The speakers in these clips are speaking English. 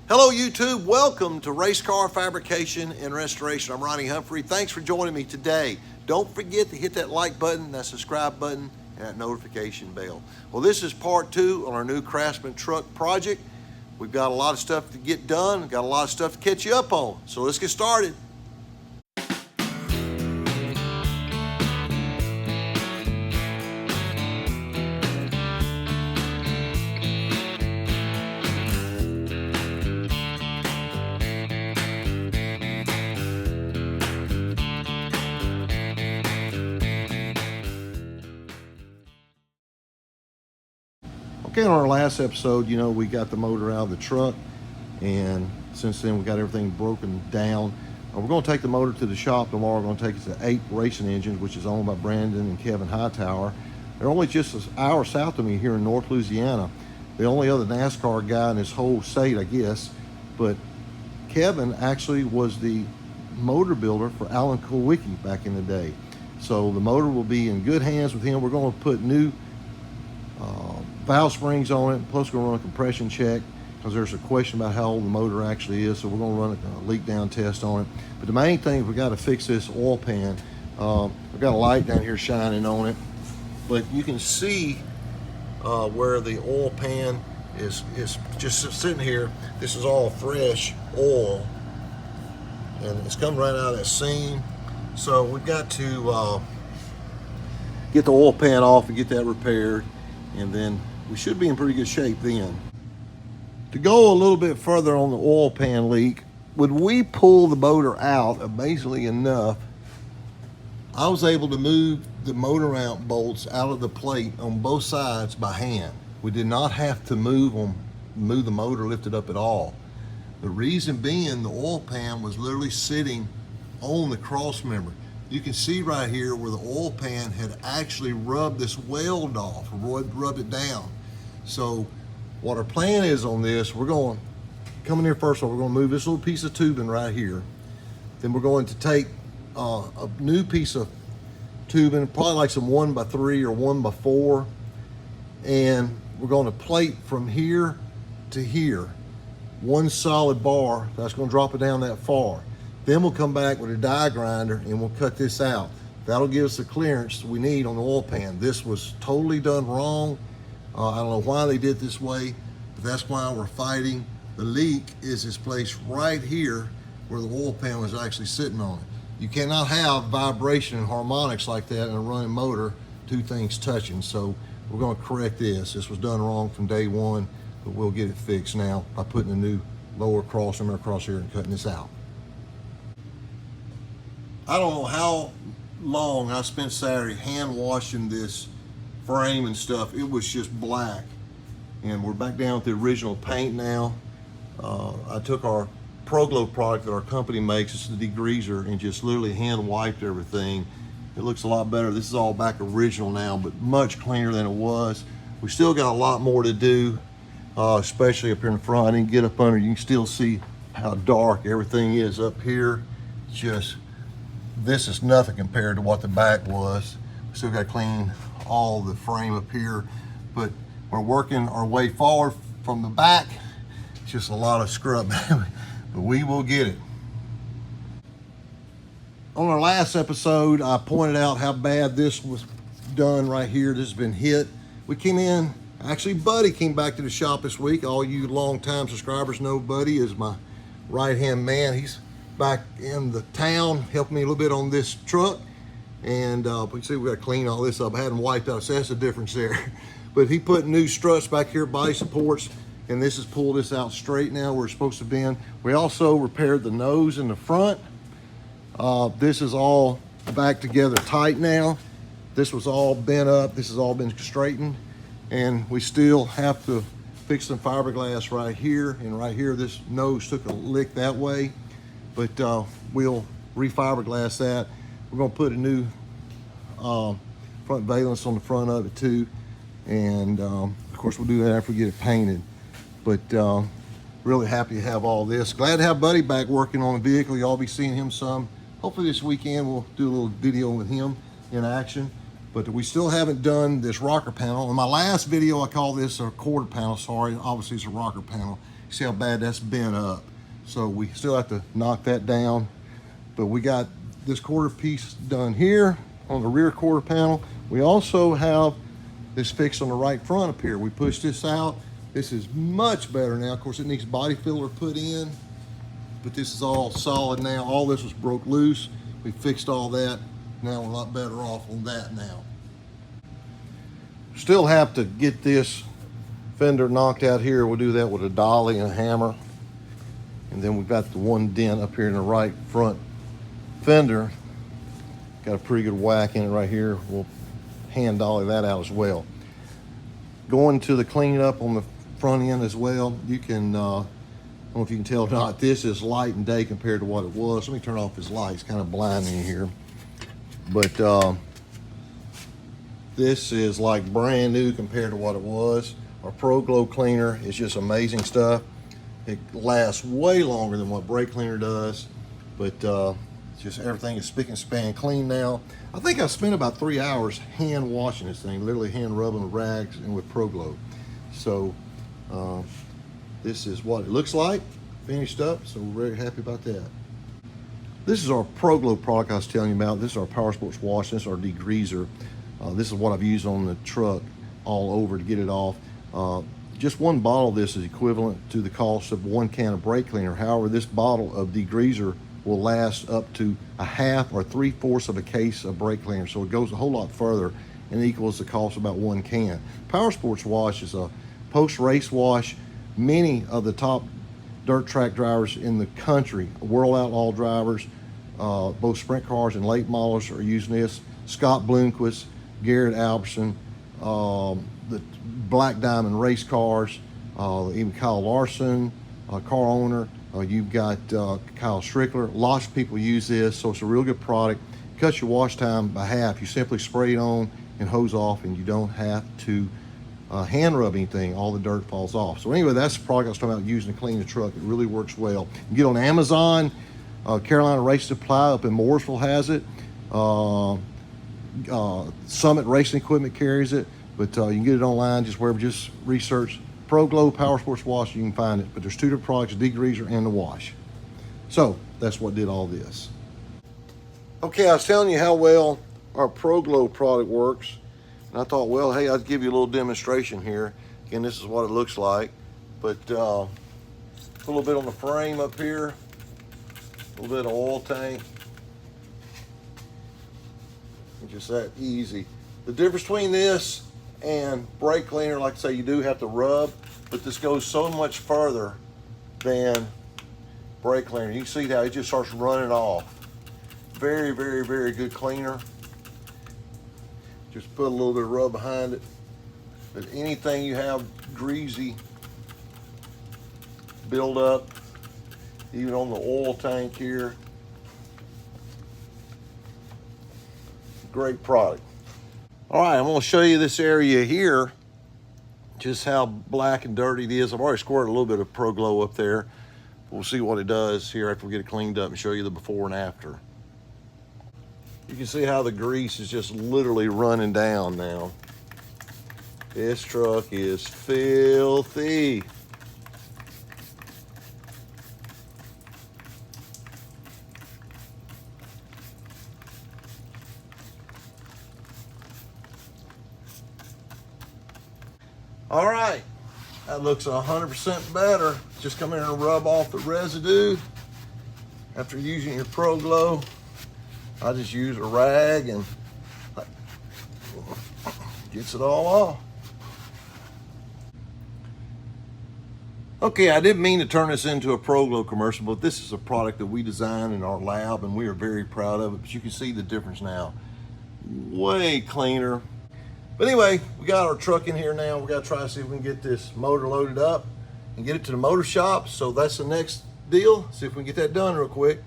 Hello YouTube, welcome to Race Car Fabrication and Restoration. I'm Ronnie Humphrey. Thanks for joining me today. Don't forget to hit that like button, that subscribe button, and that notification bell. Well, this is part 2 on our new Craftsman truck project. We've got a lot of stuff to get done, got a lot of stuff to catch you up on. So let's get started. Okay, on our last episode, we got the motor out of the truck, and since then we got everything broken down. We're going to take the motor to the shop tomorrow. We're going to take it to 8 Racing Engines, which is owned by Brandon and Kevin Hightower. They're only just an hour south of me here in North Louisiana. The only other NASCAR guy in this whole state, I guess. But Kevin actually was the motor builder for Alan Kulwicki back in the day. So the motor will be in good hands with him. We're going to put new valve springs on it, plus we're going to run a compression check because there's a question about how old the motor actually is, so we're going to run a leak down test on it. But the main thing is we got to fix this oil pan. We've got a light down here shining on it, but you can see where the oil pan is just sitting here. This is all fresh oil, and it's coming right out of that seam. So we've got to get the oil pan off and get that repaired, and then we should be in pretty good shape then. To go a little bit further on the oil pan leak, when we pull the motor out, amazingly enough, I was able to move the motor mount bolts out of the plate on both sides by hand. We did not have to move the motor, lift it up at all. The reason being, the oil pan was literally sitting on the cross member. You can see right here where the oil pan had actually rubbed this weld off, rubbed it down. So what our plan is on this, we're going to come in here first of all, we're going to move this little piece of tubing right here. Then we're going to take a new piece of tubing, probably like some 1x3 or 1x4, and we're going to plate from here to here, one solid bar. That's going to drop it down that far. Then we'll come back with a die grinder and we'll cut this out. That'll give us the clearance we need on the oil pan. This was totally done wrong. I don't know why they did it this way, but that's why we're fighting. The leak is this place right here where the oil pan was actually sitting on it. You cannot have vibration and harmonics like that in a running motor, two things touching. So we're going to correct this. This was done wrong from day one, but we'll get it fixed now by putting a new lower cross member across here and cutting this out. I don't know how long I spent Saturday hand washing this frame and stuff. It was just black, and we're back down with the original paint now. I took our Proglow product that our company makes, it's the degreaser, and just literally hand wiped everything. It looks a lot better. This is all back original now, but much cleaner than it was. We still got a lot more to do, especially up here in the front. I didn't get up under, you can still see how dark everything is up here. This is nothing compared to what the back was. We still got to clean all the frame up here, but we're working our way forward from the back. It's just a lot of scrub, but we will get it. On our last episode, I pointed out how bad this was done right here. This has been hit. We came in, actually Buddy came back to the shop this week. All you long-time subscribers know Buddy is my right-hand man. He's back in the town helping me a little bit on this truck, and you can see we got to clean all this up. I hadn't wiped out, so that's the difference there. But he put new struts back here, body supports, and this has pulled this out straight now where it's supposed to be in. We also repaired the nose in the front. This is all back together tight now. This was all bent up, this has all been straightened, and we still have to fix some fiberglass right here, and right here this nose took a lick that way. But we'll refiberglass that. We're going to put a new front valance on the front of it too, and of course we'll do that after we get it painted. But really happy to have all this. Glad to have Buddy back working on the vehicle. Y'all be seeing him some. Hopefully this weekend we'll do a little video with him in action. But we still haven't done this rocker panel. In my last video I called this a quarter panel. Sorry, obviously it's a rocker panel. See how bad that's bent up. So we still have to knock that down. But we got this quarter piece done here on the rear quarter panel. We also have this fixed on the right front up here. We pushed this out. This is much better now. Of course, it needs body filler put in, but this is all solid now. All this was broke loose. We fixed all that. Now we're a lot better off on that now. Still have to get this fender knocked out here. We'll do that with a dolly and a hammer. And then we've got the one dent up here in the right front fender. Got a pretty good whack in it right here. We'll hand dolly that out as well. Going to the cleanup on the front end as well. You can, I don't know if you can tell or not, this is light and day compared to what it was. Let me turn off his light. It's kind of blinding here. But this is like brand new compared to what it was. Our Pro Glow cleaner is just amazing stuff. It lasts way longer than what brake cleaner does, but just everything is spick and span clean now. I think I spent about 3 hours hand washing this thing, literally hand rubbing with rags and with Pro Glow. So this is what it looks like, finished up, so we're very happy about that. This is our Pro Glow product I was telling you about. This is our Power Sports wash. This is our degreaser. This is what I've used on the truck all over to get it off. Just one bottle of this is equivalent to the cost of 1 can of brake cleaner. However, this bottle of degreaser will last up to a half or 3/4 of a case of brake cleaner. So it goes a whole lot further and equals the cost of about 1 can. Power Sports wash is a post-race wash. Many of the top dirt track drivers in the country, World Outlaw drivers, both sprint cars and late models are using this. Scott Bloomquist, Garrett Albertson, the Black Diamond race cars, even Kyle Larson, car owner. You've got Kyle Strickler. Lots of people use this, so it's a real good product. Cuts your wash time by half. You simply spray it on and hose off, and you don't have to hand rub anything. All the dirt falls off. So anyway, that's the product I was talking about using to clean the truck. It really works well. You can get on Amazon. Carolina Race Supply up in Mooresville has it. Summit Racing Equipment carries it. But you can get it online, just wherever, just research Pro Glow Power Sports Wash, you can find it. But there's 2 different products, the degreaser and the wash. So that's what did all this. Okay, I was telling you how well our Pro Glow product works. And I thought, well, hey, I'd give you a little demonstration here. Again, this is what it looks like. But a little bit on the frame up here, a little bit of oil tank. It's just that easy. The difference between this and brake cleaner, like I say, you do have to rub, but this goes so much further than brake cleaner. You can see how it just starts running off. Very, very, very good cleaner. Just put a little bit of rub behind it. But anything you have greasy build up, even on the oil tank here, great product. All right, I'm gonna show you this area here, just how black and dirty it is. I've already squirted a little bit of Pro Glow up there. We'll see what it does here after we get it cleaned up and show you the before and after. You can see how the grease is just literally running down now. This truck is filthy. All right, that looks 100% better. Just come in and rub off the residue. After using your Pro Glow, I just use a rag and gets it all off. Okay, I didn't mean to turn this into a Pro Glow commercial, but this is a product that we designed in our lab and we are very proud of it. But you can see the difference now. Way cleaner. But anyway, we got our truck in here now. We got to try to see if we can get this motor loaded up and get it to the motor shop. So that's the next deal. See if we can get that done real quick.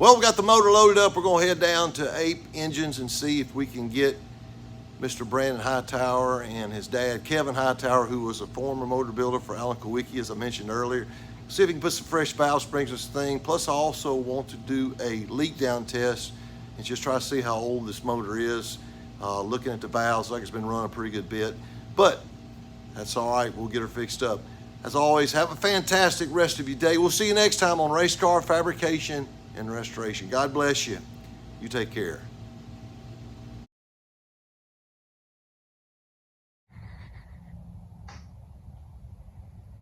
Well, we got the motor loaded up. We're going to head down to Ape Engines and see if we can get Mr. Brandon Hightower and his dad, Kevin Hightower, who was a former motor builder for Alan Kowicki, as I mentioned earlier. See if we can put some fresh valve springs in this thing. Plus, I also want to do a leak down test and just try to see how old this motor is. Looking at the valves, like it's been running a pretty good bit. But that's all right. We'll get her fixed up. As always, have a fantastic rest of your day. We'll see you next time on Race Car Fabrication and Restoration. God bless you. You take care.